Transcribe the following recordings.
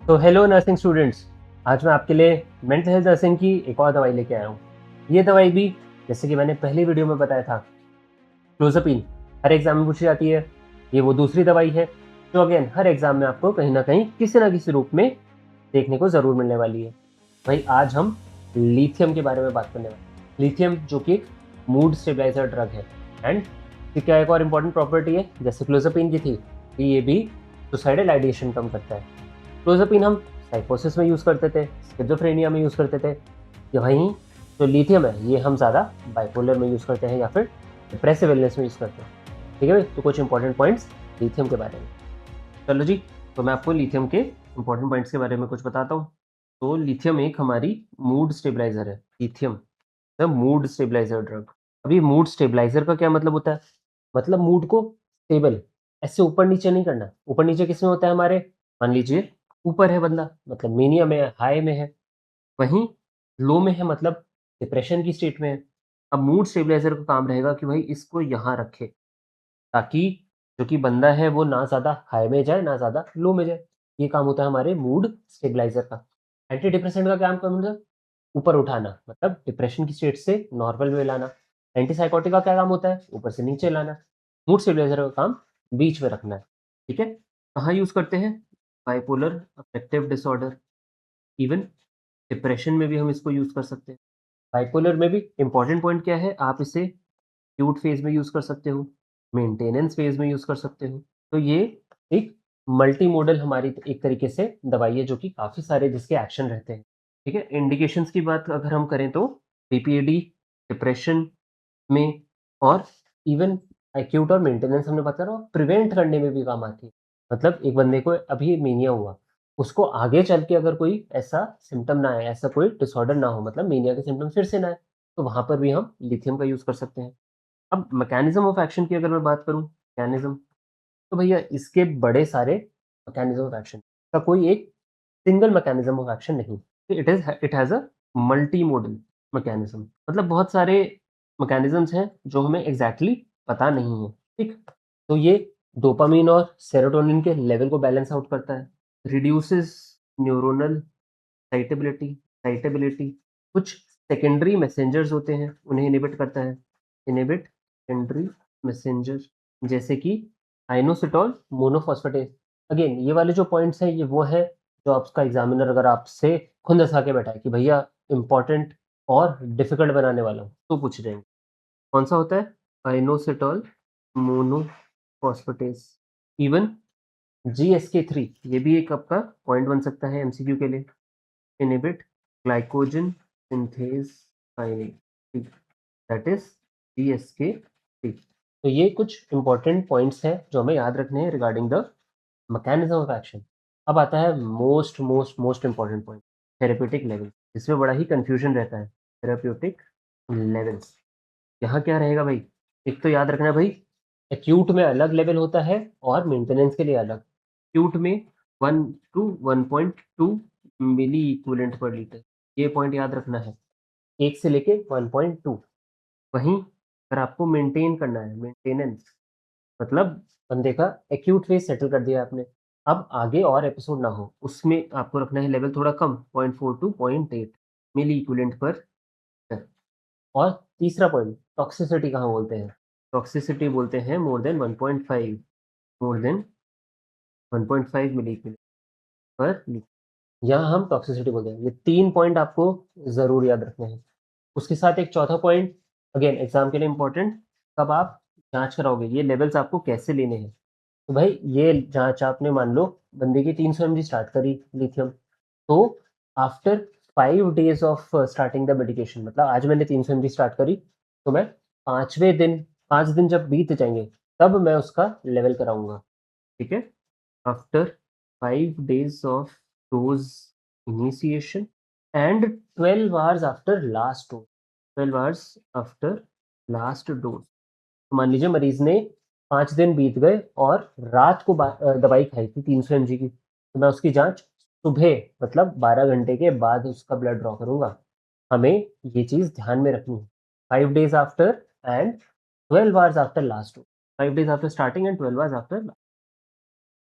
तो hello nursing students, आज मैं आपके लिए मेंटल हेल्थ नर्सिंग की एक और दवाई लेके आया हूँ। ये दवाई भी जैसे कि मैंने पहली वीडियो में बताया था, क्लोज़ापिन हर एग्जाम में पूछी जाती है। ये वो दूसरी दवाई है जो अगेन हर एग्जाम में आपको कहीं ना कहीं किसी ना किसी रूप में देखने को ज़रूर मिलने वाली है। भाई आज हम लिथियम के बारे में बात करने वाले हैं। लिथियम जो कि एक मूड स्टेबलाइजर ड्रग है एंड इसकी क्या एक और इम्पॉर्टेंट प्रॉपर्टी है जैसे क्लोज़ापिन की थी कि ये भी सुसाइडल आइडिएशन कम करता है। क्लोज़ापिन हम साइकोसिस में यूज़ करते थे, स्किज़ोफ्रेनिया में यूज़ करते थे। ये वहीं जो लिथियम है ये हम ज़्यादा बाइपोलर में यूज़ करते हैं या फिर डिप्रेसिव इलनेस में यूज़ करते हैं। ठीक है भाई, तो कुछ इंपॉर्टेंट पॉइंट्स लिथियम के बारे में। चलो जी, तो मैं आपको लिथियम के इंपॉर्टेंट पॉइंट्स के बारे में कुछ बताता हूँ। तो लिथियम एक हमारी मूड स्टेबलाइज़र है। Lithium the mood stabiliser drug. अभी मूड स्टेबलाइज़र का क्या मतलब होता है? मतलब मूड को स्टेबल ऐसे ऊपर-नीचे नहीं करना। ऊपर-नीचे किसमें होता है हमारे? मान लीजिए ऊपर है बंदा मतलब मेनिया में है, हाई में है, वहीं लो में है मतलब डिप्रेशन की स्टेट में है। अब मूड स्टेबलाइज़र का काम रहेगा कि भाई इसको यहाँ रखे ताकि जो कि बंदा है वो ना ज़्यादा हाई में जाए, ना ज़्यादा लो में जाए। ये काम होता है हमारे मूड स्टेबलाइज़र का। एंटी डिप्रेसेंट का क्या काम मतलब ऊपर उठाना, मतलब डिप्रेशन की स्टेट से नॉर्मल में लाना। एंटीसाइकोटिक का क्या काम होता है? ऊपर से नीचे लाना। मूड स्टेबलाइज़र का काम बीच में रखना है। ठीक है? कहाँ यूज़ करते हैं? Bipolar affective disorder, even depression में भी हम इसको यूज़ कर सकते हैं। बाइपोलर में भी इम्पोर्टेंट पॉइंट क्या है? आप इसे एक्यूट फेज़ में यूज़ कर सकते हो, मेंटेनेंस फेज़ में यूज़ कर सकते हो। तो ये एक मल्टी मोडल हमारी एक तरीके से दवाई है जो कि काफ़ी सारे जिसके एक्शन रहते हैं। ठीक है? इंडिकेशंस की बात अगर हम करें तो पीपीएडी, डिप्रेशन में और इवन एक्यूट और मेंटेनेंस हमने बात करा और प्रिवेंट करने में भी काम आती है। मतलब एक बंदे को अभी मेनिया हुआ, उसको आगे चल के अगर कोई ऐसा सिम्पटम ना आए, ऐसा कोई डिसऑर्डर ना हो मतलब मेनिया के सिम्पटम फिर से ना आए, तो वहाँ पर भी हम लिथियम का यूज़ कर सकते हैं। अब मैकेनिज़्म ऑफ एक्शन की अगर मैं बात करूँ, मैकेनिज़्म, तो भैया इसके बड़े सारे मैकेनिज़्म ऑफ एक्शन का कोई एक सिंगल मैकेनिज़्म ऑफ एक्शन नहीं। It has a multi modal mechanism, मतलब बहुत सारे मैकेनिज़्म्स हैं जो हमें एग्ज़ैक्टली पता नहीं है, ठीक? तो ये डोपामाइन और सेरोटोनिन के लेवल को बैलेंस आउट करता है, रिड्यूसेस न्यूरोनल एक्साइटेबिलिटी, कुछ सेकेंडरी मैसेंजर्स होते हैं, उन्हें इन्हिबिट करता है। इन्हिबिट सेकेंडरी मैसेंजर जैसे कि आइनोसिटोल मोनोफॉस्फेटेज। अगेन ये वाले जो पॉइंट्स हैं ये वो हैं जो आपका एग्जामिनर अगर आपसे खुद हँसा के बैठा है कि भैया इम्पोर्टेंट और डिफिकल्ट बनाने वाला हूँ, तो पूछ जाएँगे। कौन-सा होता है? आइनोसिटोल मोनोफॉस्फेटेज। इवन जीएसके-3 ये भी एक आपका पॉइंट बन सकता है एमसीक्यू के लिए। Inhibit glycogen synthase kinase, that is GSK three. तो ये कुछ इम्पोर्टेंट पॉइंट्स हैं जो हमें याद रखने हैं regarding the mechanism of action. अब आता है most most most important point, therapeutic level. इसमें बड़ा ही कन्फ्यूज़न रहता है। थेरेप्यूटिक लेवल्स, यहाँ क्या रहेगा भाई? एक तो याद रखना भाई, एक्यूट में अलग लेवल होता है और मेंटेनेंस के लिए अलग। एक्यूट में 1 to 1.2 milliequivalent per litre, ये पॉइंट याद रखना है। 1 से लेके 1.2। वहीं अगर आपको मेंटेन करना है, मेंटेनेंस मतलब बंदे का एक्यूट फेज़ सेटल कर दिया आपने, अब आगे और एपिसोड ना हो, उसमें आपको रखना है लेवल थोड़ा कम, 0.4 to 0.8 milliequivalent per litre. और तीसरा पॉइंट, टॉक्सिसिटी कहाँ बोलते हैं? टॉक्सिसिटी बोलते हैं मोर देन 1.5, मोर देन 1.5 मिलीक्यूल पर लीटर। यहाँ हम टॉक्सिसिटी बोलते हैं। ये 3 पॉइंट आपको ज़रूर याद रखने हैं। उसके साथ एक चौथा पॉइंट अगेन एग्ज़ाम के लिए इम्पोर्टेंट, कब आप जाँच कराओगे, ये लेवल्स आपको कैसे लेने हैं। तो भाई ये जाँच आपने मान लो बंदे की 300 एमजी स्टार्ट करी लिथियम, तो after 5 days of starting the medication, मतलब आज मैंने 300 एमजी स्टार्ट करी, तो मैं 5वें दिन 5 दिन जब बीत जाएँगे, तब मैं उसका लेवल कराऊँगा, ठीक है? After 5 days of dose initiation and 12 hours after last dose, 12 hours after last dose। तो मान लीजिए मरीज़ ने 5 दिन बीत गए और रात को दवाई खाई थी 300 एमजी की, तो मैं उसकी जाँच सुबह मतलब 12 घंटे के बाद उसका ब्लड ड्रॉ करूँगा। हमें ये चीज़ ध्यान में रखनी है। 5 days after and 12 hours after last dose. 5 days after starting and 12 hours after.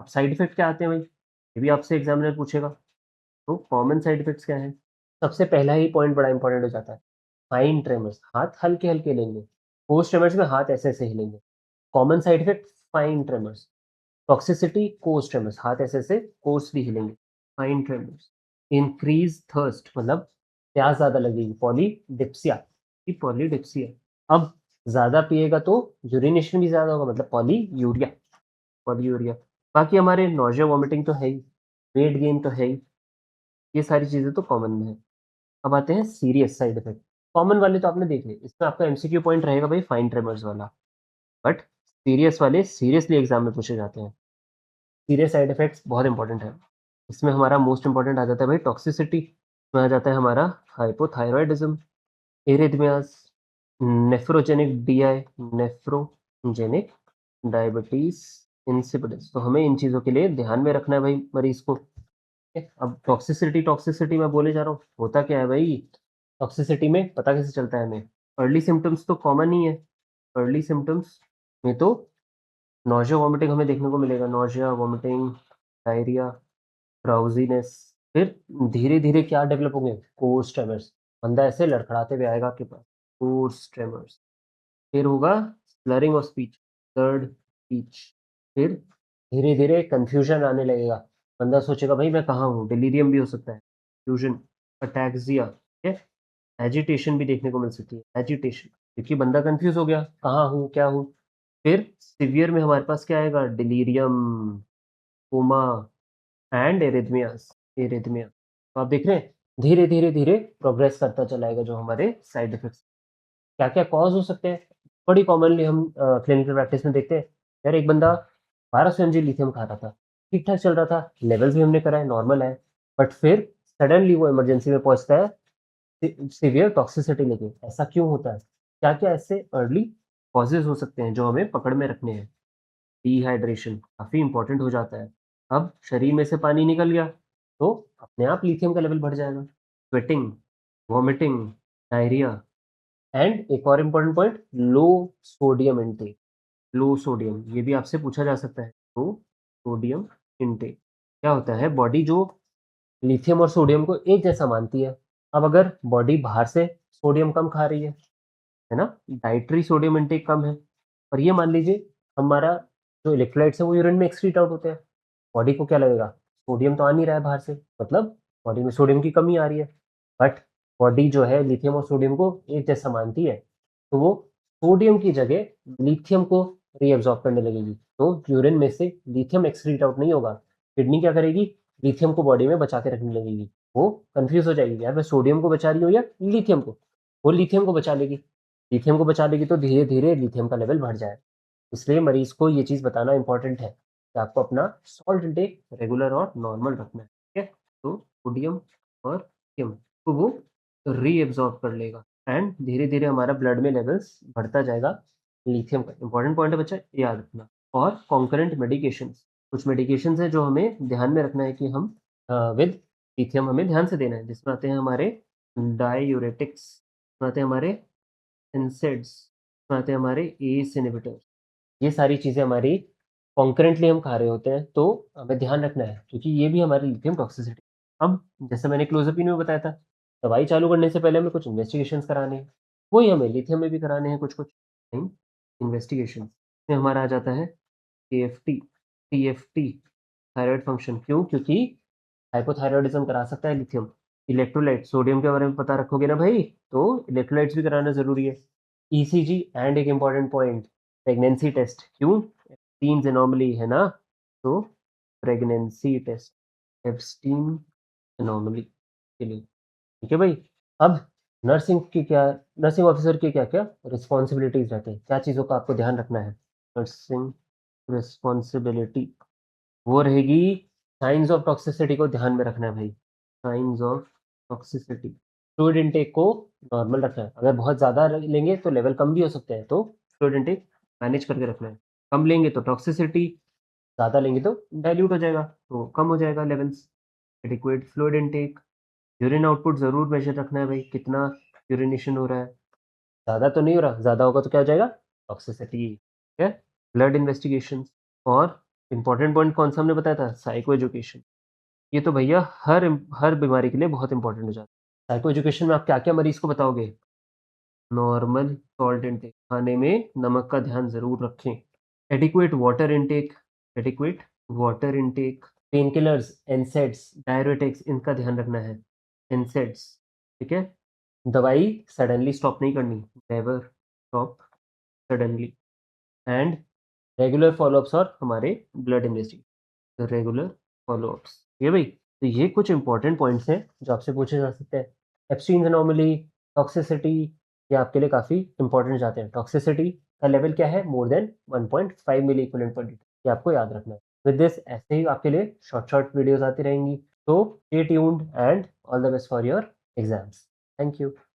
अब साइड इफ़ेक्ट क्या आते हैं भाई? ये भी आपसे एग्ज़ामिनर पूछेगा। तो कॉमन साइड इफेक्ट्स क्या है? सबसे पहला ही पॉइंट बड़ा इंपॉर्टेंट हो जाता है, फाइन ट्रेमर्स, हाथ हल्के हल्के लेंगे। कोर्स ट्रेमर्स में हाथ ऐसे ऐसे हिलेंगे। Common side effect, fine tremors. Toxicity, coarse tremors, हाथ ऐसे ऐसे कोर्सली हिलेंगे। Fine tremors. इंक्रीज थर्स्ट, मतलब प्यास ज्यादा लगेगी, पॉलीडिप्सिया। पॉलीडिप्सिया। अब ज्यादा पिएगा तो यूरिनेशन भी ज्यादा होगा, मतलब पॉलीयूरिया। पॉलीयूरिया। बाकी हमारे नोजिया वॉमिटिंग तो है ही, वेट गेन तो है ही, ये सारी चीजें तो कॉमन में है। अब आते हैं सीरियस साइड इफेक्ट। कॉमन वाले तो आपने देख लिए, इसमें आपका एमसीक्यू पॉइंट रहेगा भाई फाइन ट्रेमर्स वाला। बट सीरियस वाले सीरियसली एग्जाम में पूछे जाते हैं। सीरियस साइड इफेक्ट्स बहुत इंपॉर्टेंट है। इसमें हमारा मोस्ट इंपॉर्टेंट आ जाता है भाई टॉक्सिसिटी। इसमें आ जाता है हमारा hypothyroidism, arrhythmias, nephrogenic DI, nephrogenic diabetes insipidus. तो हमें इन चीज़ों के लिए ध्यान में रखना है भाई मरीज को। अब टॉक्सिसिटी टॉक्सिसिटी मैं बोले जा रहा हूँ, होता क्या है भाई? टॉक्सिसिटी में पता कैसे चलता है हमें? अर्ली सिम्टम्स तो कॉमन ही है। अर्ली सिम्टम्स में तो नोजिया वॉमिटिंग हमें देखने को मिलेगा, नोजिया वॉमिटिंग, डायरिया, ड्राउजीनेस। फिर धीरे धीरे क्या डेवलप होंगे? Course tremors. बंदा ऐसे लड़खड़ाते हुए आएगा आपके पास, कोर्स ट्रेमर्स। फिर होगा slurring of speech, slurred speech. फिर धीरे धीरे कंफ्यूजन आने लगेगा, बंदा सोचेगा भाई मैं कहाँ हूँ, डिलीरियम भी हो सकता है, कंफ्यूजन, अटैक्सिया, ठीक है। एजिटेशन भी देखने को मिल सकती है, एजिटेशन, क्योंकि बंदा कंफ्यूज हो गया, कहाँ हूँ क्या हूँ। फिर सिवियर में हमारे पास क्या आएगा? Delirium, coma and arrhythmias, arrhythmia. तो आप देख रहे हैं धीरे धीरे धीरे प्रोग्रेस करता चलाएगा जो हमारे साइड इफेक्ट्स। क्या क्या कॉज हो सकते हैं? बड़ी कॉमनली हम क्लिनिकल प्रैक्टिस में देखते हैं, यार एक बंदा 1200 mg लिथियम खा रहा था, ठीक ठाक चल रहा था, लेवल्स भी हमने कराए, नॉर्मल है। बट फिर सडनली वो इमरजेंसी में पहुंचता है सीवियर टॉक्सिसिटी लेके। ऐसा क्यों होता है? क्या क्या ऐसे अर्ली कॉजेज हो सकते हैं जो हमें पकड़ में रखने हैं? डिहाइड्रेशन काफ़ी इंपॉर्टेंट हो जाता है। अब शरीर में से पानी निकल गया तो अपने आप लिथियम का लेवल बढ़ जाएगा। स्वेटिंग, वॉमिटिंग, डायरिया एंड एक और इम्पोर्टेंट पॉइंट, लो सोडियम इनटेक। लो सोडियम, ये भी आपसे पूछा जा सकता है। लो सोडियम इनटेक क्या होता है? बॉडी जो लिथियम और सोडियम को एक जैसा मानती है। अब अगर बॉडी बाहर से सोडियम कम खा रही है ना, डाइटरी सोडियम इनटेक कम है, और ये मान लीजिए हमारा जो इलेक्ट्रोलाइट्स है वो यूरिन में एक्सक्रीट आउट होते हैं, बॉडी को क्या लगेगा? सोडियम तो आ नहीं रहा है बाहर से, मतलब बॉडी में सोडियम की कमी आ रही है। बट बॉडी जो है लिथियम और सोडियम को एक जैसा मानती है, तो वो सोडियम की जगह लिथियम को रीअब्सॉर्ब करने लगेगी। तो यूरिन में से लिथियम एक्सक्रीट आउट नहीं होगा, किडनी क्या करेगी? लिथियम को बॉडी में बचा के रखने लगेगी। वो कंफ्यूज हो जाएगी, यार मैं सोडियम को बचा रही हूँ या लिथियम को। वो लिथियम को बचा लेगी, लिथियम को बचा लेगी तो धीरे धीरे लिथियम का लेवल बढ़ जाएगा। इसलिए मरीज को ये चीज़ बताना इंपॉर्टेंट है कि आपको अपना सॉल्ट इंटेक रेगुलर और नॉर्मल रखना है, ठीक है। तो सोडियम और लिथियम तो वो रीएब्सॉर्ब कर लेगा एंड धीरे धीरे हमारा ब्लड में लेवल्स बढ़ता जाएगा लिथियम का। इंपॉर्टेंट पॉइंट है बच्चा, याद रखना। और कॉन्करेंट मेडिकेशंस, कुछ मेडिकेशंस हैं जो हमें ध्यान में रखना है कि हम विद लिथियम हमें ध्यान से देना है, जिसमें आते हैं हमारे डायूरेटिक्स, आते हैं हमारे एनसेड्स, आते हैं हमारे एस इनहिबिटर्स। ये सारी चीज़ें हमारी कॉन्करेंटली हम खा रहे होते हैं, तो हमें ध्यान रखना है क्योंकि ये भी हमारी लिथियम टॉक्सिसिटी। अब जैसे मैंने क्लोज़अप में बताया था, दवाई चालू करने से पहले हमें कुछ इन्वेस्टिगेशंस कराने हैं, वही हमें लिथियम में भी कराने हैं कुछ-कुछ इन्वेस्टिगेशंस। इसमें हमारा आ जाता है एएफटी, टीएफटी, थायरॉइड फंक्शन। क्यों? क्योंकि हाइपोथायरॉयडिज़्म करा सकता है लिथियम। इलेक्ट्रोलाइट, सोडियम के बारे में पता रखोगे ना भाई, तो इलेक्ट्रोलाइट्स भी कराना ज़रूरी है। ईसीजी एंड एक इम्पॉर्टेंट पॉइंट, प्रेगनेंसी टेस्ट। क्यों? एब्स्टीन्स एनोमली है ना, तो प्रेगनेंसी टेस्ट, एब्स्टीन एनोमली के लिए, ठीक है भाई। अब नर्सिंग की क्या, नर्सिंग ऑफिसर की क्या-क्या रिस्पॉन्सिबिलिटीज़ रहती हैं? क्या चीज़ों का आपको ध्यान रखना है? नर्सिंग रिस्पॉन्सिबिलिटी वो रहेगी, साइंस ऑफ टॉक्सिसिटी को ध्यान में रखना है भाई। Science of toxicity, fluid intake को नॉर्मल रखना है। अगर बहुत ज़्यादा लेंगे तो लेवल कम भी हो सकते हैं, तो फ्लूइड इनटेक मैनेज करके रखना है। कम लेंगे तो टॉक्सिसिटी, ज़्यादा लेंगे तो डाइल्यूट हो जाएगा, तो कम हो जाएगा levels. Adequate fluid intake, urine output ज़रूर मेजर रखना है भाई, कितना यूरिनेशन हो रहा है। ज़्यादा तो नहीं हो रहा, ज़्यादा होगा तो क्या हो जाएगा? टॉक्सिसिटी, ठीक है। ब्लड इन्वेस्टिगेशन और इम्पोर्टेंट पॉइंट कौन सा हमने बताया था? Psycho education. ये तो भैया हर बीमारी के लिए बहुत इंपॉर्टेंट हो जाता है। साइको एजुकेशन में आप क्या-क्या मरीज़ को बताओगे? नॉर्मल सॉल्ट इनटेक, खाने में नमक का ध्यान ज़रूर रखें। Adequate water intake adequate water intake, pain killers, NSAIDs, diuretics इनका ध्यान रखना है। एनसैड्स, ठीक है? दवाई सडनली स्टॉप नहीं करनी, never stop suddenly and regular follow-ups और हमारे ब्लड इन्वेस्टिगेशन, रेगुलर फ़ॉलो-अप्स। ठीक है भई? तो ये कुछ इंपॉर्टेंट पॉइंट्स हैं जो आपसे पूछे जा सकते हैं। एब्स्टीन्स एनोमली, टॉक्सिसिटी ये आपके लिए काफ़ी इंपॉर्टेंट जाते हैं। टॉक्सिसिटी का लेवल क्या है? मोर देन 1.5 मिली इक्विवेलेंट पर लीटर, ये आपको याद रखना है। विद दिस ऐसे ही आपके लिए शॉर्ट वीडियोज़ आती रहेंगी। तो stay tuned and all the best for your exams. Thank you.